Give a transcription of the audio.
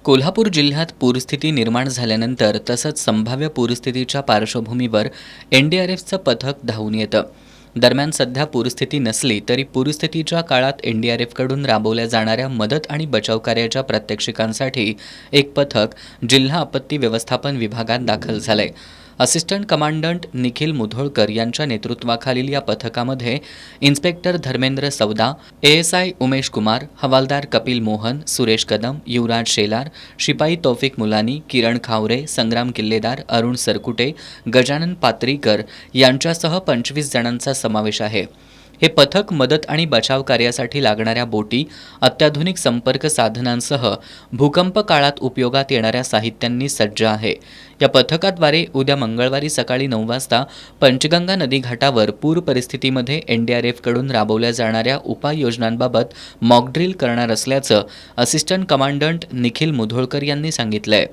कोल्हापूर जिल्ह्यात पूरस्थिती निर्माण झाल्यानंतर तसंच संभाव्य पूरस्थितीच्या पार्श्वभूमीवर एनडीआरएफचं पथक धावून येतं. दरम्यान सध्या पूरस्थिती नसली तरी पूरस्थितीच्या काळात एनडीआरएफकडून राबवल्या जाणाऱ्या मदत आणि बचाव कार्याच्या प्रात्यक्षिकांसाठी एक पथक जिल्हा आपत्ती व्यवस्थापन विभागात दाखल झालंय. असिस्टंट कमांडंट निखिल मुधोळकर यांच्या नेतृत्वाखालील या पथकामध्ये इन्स्पेक्टर धर्मेंद्र सवदा, एएसआय उमेश कुमार, हवालदार कपिल मोहन, सुरेश कदम, युवराज शेलार, शिपाई तौफिक मुलानी, किरण खावरे, संग्राम किल्लेदार, अरुण सरकुटे, गजानन पात्रीकर यांच्यासह 25 जणांचा समावेश आहे. हे पथक मदत आणि बचाव कार्यासाठी लागणाऱ्या बोटी, अत्याधुनिक संपर्क साधनांसह भूकंप काळात उपयोगात येणाऱ्या साहित्यांनी सज्ज आहे. या पथकाद्वारे उद्या मंगळवारी सकाळी 9 वाजता पंचगंगा नदी घाटावर पूर परिस्थितीमध्ये एनडीआरएफकडून राबवल्या जाणाऱ्या उपाययोजनांबाबत मॉकड्रिल करणार असल्याचं असिस्टंट कमांडंट निखिल मुधोळकर यांनी सांगितलंय.